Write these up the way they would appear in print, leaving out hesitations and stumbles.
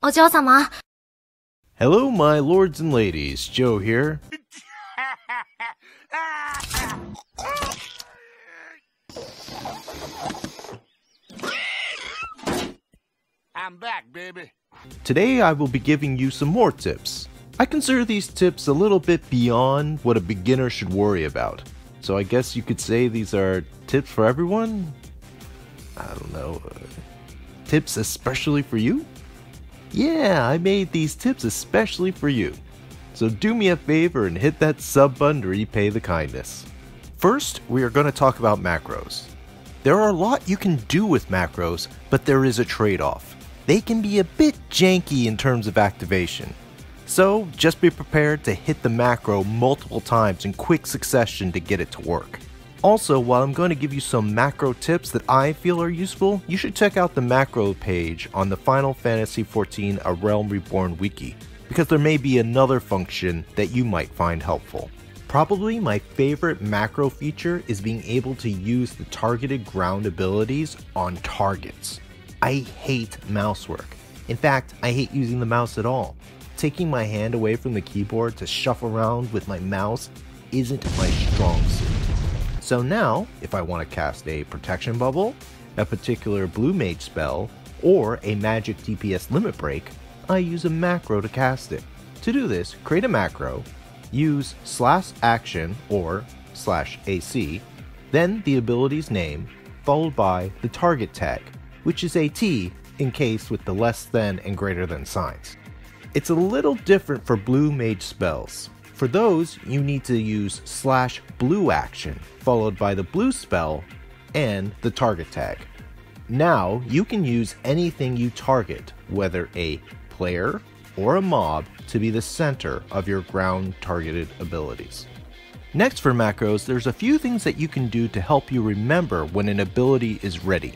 お嬢様。 Hello, my lords and ladies. Joe here. I'm back, baby. Today I will be giving you some more tips. I consider these tips a little bit beyond what a beginner should worry about. So I guess you could say these are tips for everyone? I don't know. Tips especially for you? Yeah, I made these tips especially for you. So do me a favor and hit that sub button to repay the kindness. First, we are going to talk about macros. There are a lot you can do with macros, but there is a trade-off. They can be a bit janky in terms of activation. So just be prepared to hit the macro multiple times in quick succession to get it to work. Also, while I'm going to give you some macro tips that I feel are useful, you should check out the macro page on the Final Fantasy XIV A Realm Reborn wiki, because there may be another function that you might find helpful. Probably my favorite macro feature is being able to use the targeted ground abilities on targets. I hate mouse work. In fact, I hate using the mouse at all. Taking my hand away from the keyboard to shuffle around with my mouse isn't my strong suit. So now, if I want to cast a protection bubble, a particular blue mage spell, or a magic DPS limit break, I use a macro to cast it. To do this, create a macro, use /action or /AC, then the ability's name, followed by the target tag, which is a T encased with the less than and greater than signs. It's a little different for blue mage spells. For those, you need to use /blue action, followed by the blue spell and the target tag. Now, you can use anything you target, whether a player or a mob, to be the center of your ground targeted abilities. Next for macros, there's a few things that you can do to help you remember when an ability is ready.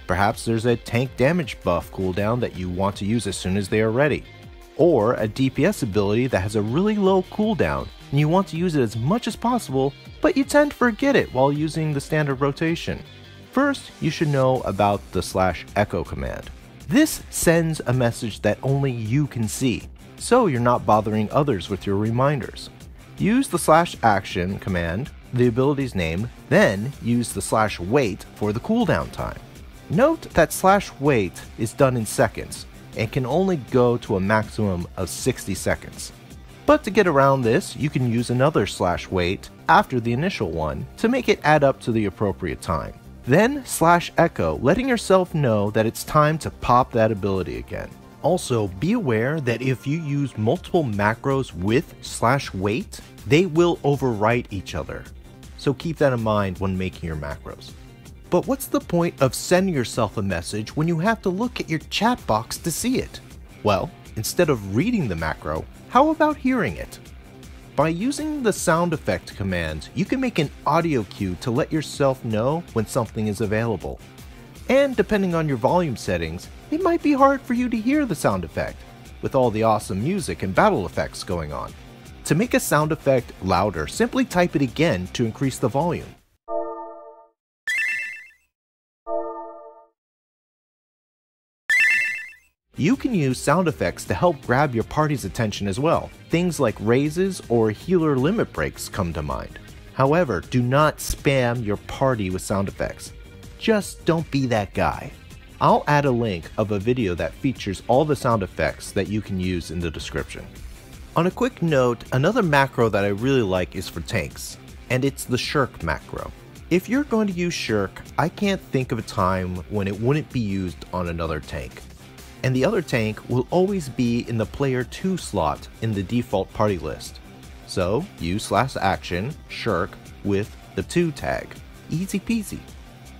Perhaps there's a tank damage buff cooldown that you want to use as soon as they are ready. Or a DPS ability that has a really low cooldown and you want to use it as much as possible, but you tend to forget it while using the standard rotation. First, you should know about the /echo command. This sends a message that only you can see, so you're not bothering others with your reminders. Use the /action command, the ability's name, then use the /wait for the cooldown time. Note that /wait is done in seconds, and can only go to a maximum of 60 seconds. But to get around this, you can use another /wait after the initial one to make it add up to the appropriate time. Then /echo, letting yourself know that it's time to pop that ability again. Also, be aware that if you use multiple macros with /wait, they will overwrite each other. So keep that in mind when making your macros. But what's the point of sending yourself a message when you have to look at your chat box to see it? Well, instead of reading the macro, how about hearing it? By using the sound effect command, you can make an audio cue to let yourself know when something is available. And depending on your volume settings, it might be hard for you to hear the sound effect, with all the awesome music and battle effects going on. To make a sound effect louder, simply type it again to increase the volume. You can use sound effects to help grab your party's attention as well. Things like raises or healer limit breaks come to mind. However, do not spam your party with sound effects. Just don't be that guy. I'll add a link of a video that features all the sound effects that you can use in the description. On a quick note, another macro that I really like is for tanks, and it's the shirk macro. If you're going to use shirk, I can't think of a time when it wouldn't be used on another tank. And the other tank will always be in the player 2 slot in the default party list. So use /action shirk with the 2 tag. Easy peasy.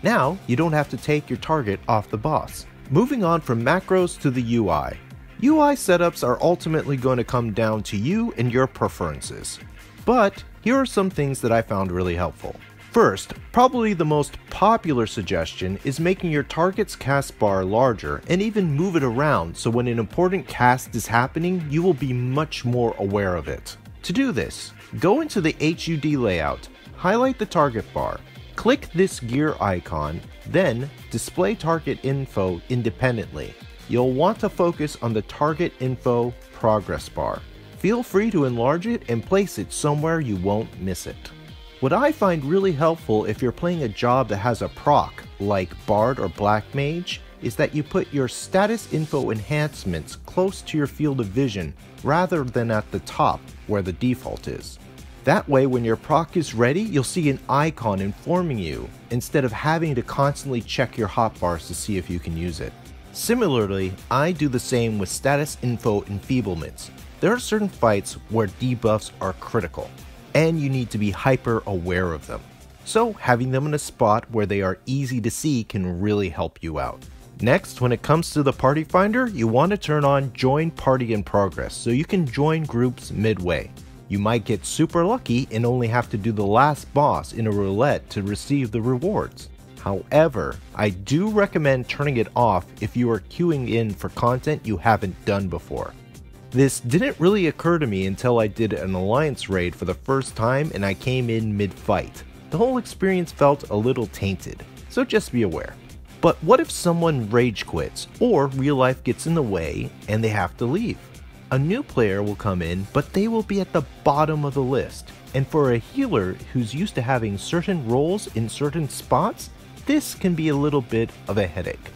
Now you don't have to take your target off the boss. Moving on from macros to the UI. UI setups are ultimately going to come down to you and your preferences. But here are some things that I found really helpful. First, probably the most popular suggestion is making your target's cast bar larger and even move it around so when an important cast is happening, you will be much more aware of it. To do this, go into the HUD layout, highlight the target bar, click this gear icon, then display target info independently. you'll want to focus on the target info progress bar. Feel free to enlarge it and place it somewhere you won't miss it. What I find really helpful if you're playing a job that has a proc, like Bard or Black Mage, is that you put your status info enhancements close to your field of vision rather than at the top where the default is. That way when your proc is ready, you'll see an icon informing you instead of having to constantly check your hotbars to see if you can use it. Similarly, I do the same with status info enfeeblements. There are certain fights where debuffs are critical, and you need to be hyper aware of them. So having them in a spot where they are easy to see can really help you out. Next, when it comes to the party finder, you want to turn on Join Party in Progress so you can join groups midway. You might get super lucky and only have to do the last boss in a roulette to receive the rewards. However, I do recommend turning it off if you are queuing in for content you haven't done before. This didn't really occur to me until I did an alliance raid for the first time and I came in mid-fight. The whole experience felt a little tainted, so just be aware. But what if someone rage quits or real life gets in the way and they have to leave? A new player will come in, but they will be at the bottom of the list. And for a healer who's used to having certain roles in certain spots, this can be a little bit of a headache.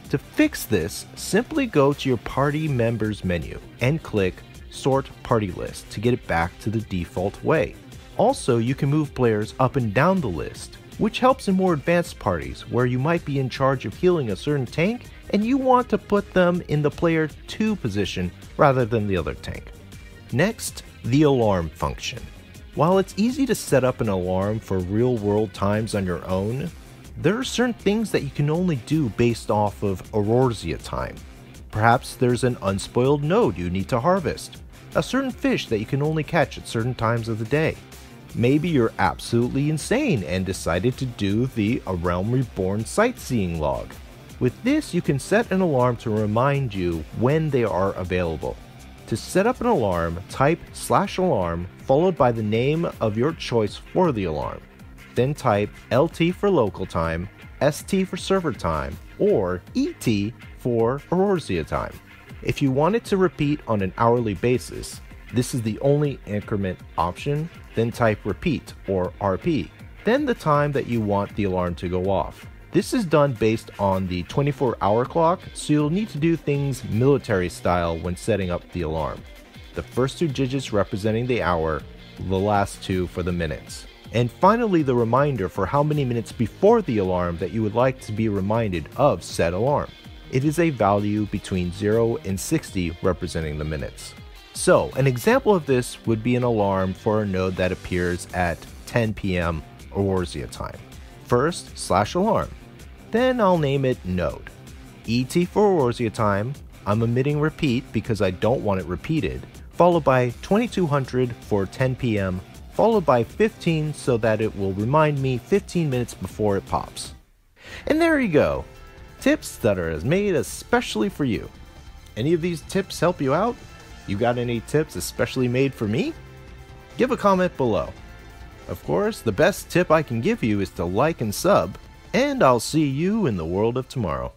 To fix this, simply go to your party members menu and click Sort Party List to get it back to the default way. Also, you can move players up and down the list, which helps in more advanced parties where you might be in charge of healing a certain tank and you want to put them in the player 2 position rather than the other tank. Next, the alarm function. While it's easy to set up an alarm for real world times on your own, there are certain things that you can only do based off of Aurorsia time. Perhaps there's an unspoiled node you need to harvest, a certain fish that you can only catch at certain times of the day. Maybe you're absolutely insane and decided to do the A Realm Reborn sightseeing log. With this, you can set an alarm to remind you when they are available. To set up an alarm, type /alarm followed by the name of your choice for the alarm. Then type LT for local time, ST for server time, or ET for Aurorsia time. If you want it to repeat on an hourly basis, this is the only increment option. Then type repeat or RP, then the time that you want the alarm to go off. This is done based on the 24-hour clock, so you'll need to do things military style when setting up the alarm. The first 2 digits representing the hour, the last 2 for the minutes. And finally the reminder for how many minutes before the alarm that you would like to be reminded of said alarm. It is a value between 0 and 60 representing the minutes. So, an example of this would be an alarm for a node that appears at 10 PM Aurorsia time. First, /alarm. Then I'll name it node. ET for Aurorsia time, I'm omitting repeat because I don't want it repeated, followed by 2200 for 10 PM, followed by 15 so that it will remind me 15 minutes before it pops. And there you go. Tips that are made especially for you. Any of these tips help you out? You got any tips especially made for me? Give a comment below. Of course, the best tip I can give you is to like and sub, and I'll see you in the world of tomorrow.